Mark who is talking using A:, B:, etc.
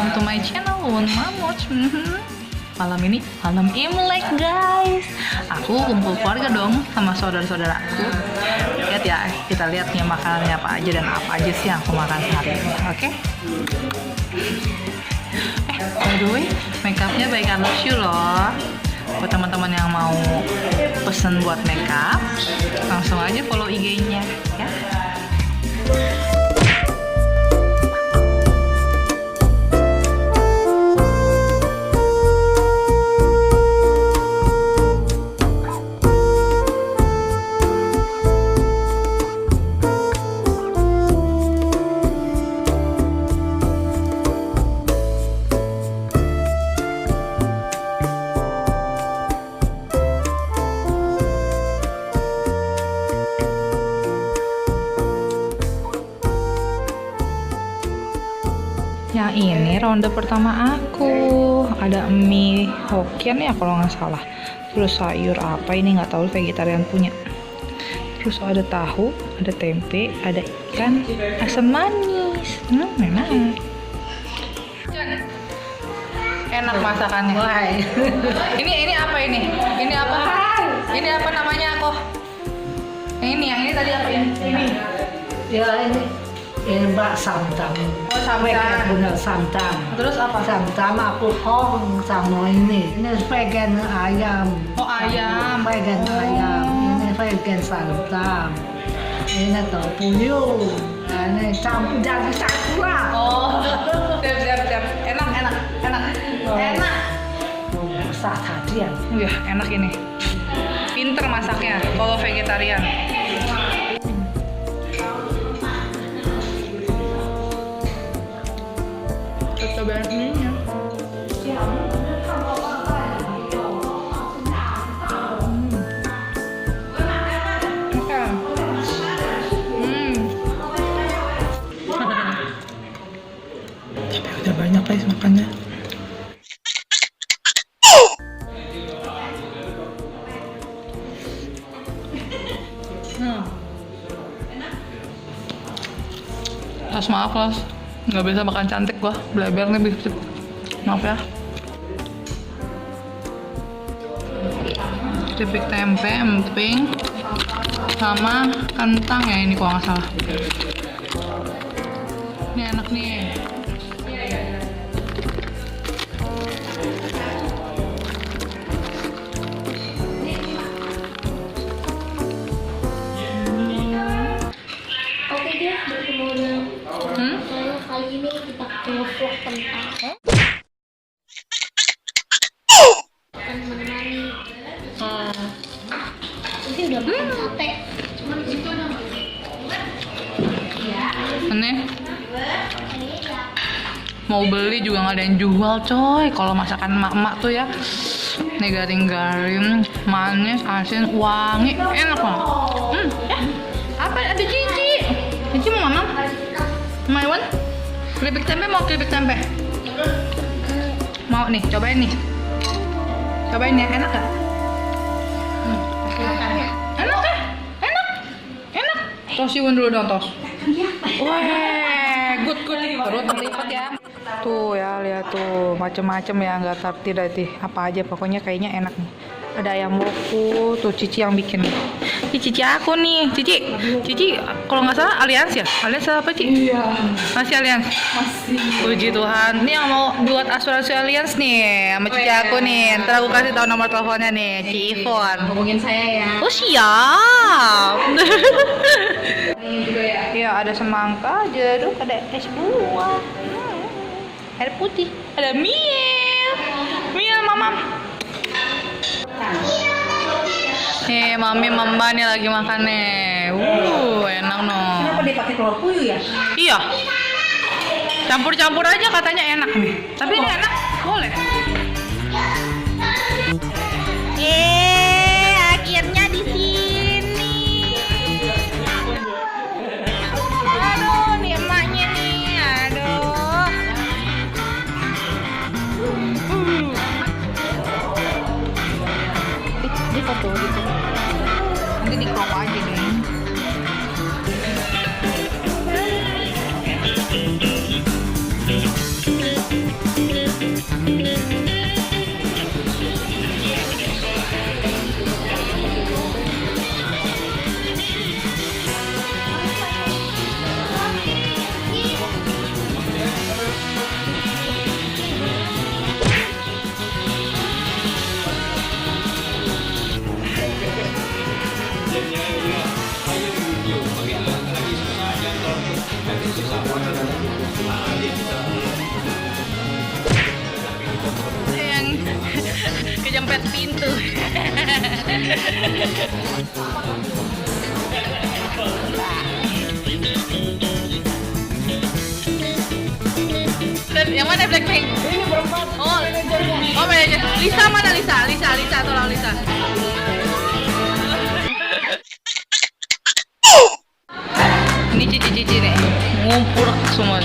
A: welcome to my channel Wun Mamut. Malam ini malam Imlek guys. Aku kumpul keluarga dong sama saudara-saudaraku. Lihat ya, kita lihat nih makanannya apa aja dan apa aja sih yang aku makan hari ini. Oke? By the way, makeupnya by Carlos Yu loh. Buat teman-teman yang mau pesen buat makeup, langsung aja follow IG-nya ya. Yang ini ronde pertama aku. Ada mie Hokkien ya kalau nggak salah. Terus sayur apa ini nggak tahu, vegetarian punya. Terus ada tahu, ada tempe, ada ikan, asam manis. Enak. Enak masakannya. Ini apa ini? Ini apa? Ini apa namanya kok? Yang ini tadi apa ini?
B: Ya ini mbak samtam.
A: Oh samtam.
B: Bener samtam.
A: Terus apa?
B: Samtam aku hong sama ini. Ini vegan ayam.
A: Oh ayam.
B: Vegan ayam. Ini vegan samtam. Ini tepung. Ini campur jadi sakura.
A: Oh. Siap. Enak.
B: Besar tadi ya.
A: Wih, enak ini. Pinter masaknya kalau vegetarian. Cobain ininya. Tapi udah banyak guys makannya. Las maaf Las, nggak bisa makan cantik gua, bleber nih biskuit. Maaf ya. Keripik tempe emping sama kentang ya ini kalau nggak salah. Ini enak nih.
C: Oke deh, bertemu kali ini kita nge-vlog tentang akan menemani. Ini udah makan sate, cuma di situ ada
A: Aneh. Mau beli juga nggak ada yang jual coy. Kalau masakan emak-emak tuh ya, nih garing-garing, manis, asin, wangi, enak banget. Apa ada Cici? Cici mau mana? Maiwan? Keripik tempe mau keripik tempe? Mau nih, cobain nih. Cobain ya, enak gak? Enak ya? Enak. Tos Iwan dulu dong, tos. Wah, good. Perut melipat ya. Tuh ya, lihat tuh, macem-macem ya, nggak tertib apa aja, pokoknya kayaknya enak nih. Ada ayam woku, tuh Cici yang bikin. Ini Cici aku nih, Cici kalau nggak salah Alians ya? Alians apa Cici? Iya. Masih Alians? Masih. Puji Tuhan. Ini yang mau buat asuransi Alians nih, sama Cici aku nih. Ntar aku kasih tahu nomor teleponnya nih, Ci Ivon.
C: hubungin saya ya.
A: Oh siap. Iya ada semangka, jeruk, ada es buah, air putih, ada mie mamam. Nih mami mamba nih lagi makan nih. Enak no.
B: Kenapa dia pakai telur puyuh ya?
A: Iya. Campur-campur aja katanya enak nih. Tapi ini enak, boleh. Akhirnya di sini. Aduh, nih emaknya nih. Aduh. Di foto gitu. Nanti di crop aja deh. Yang kejempet pintu. Yang mana Blackpink?
B: Ini berempat.
A: Oh, oh manajer. Lisa mana Lisa? Lisa, tolong Lisa. Ini cici-cici nih, ngumpul semua.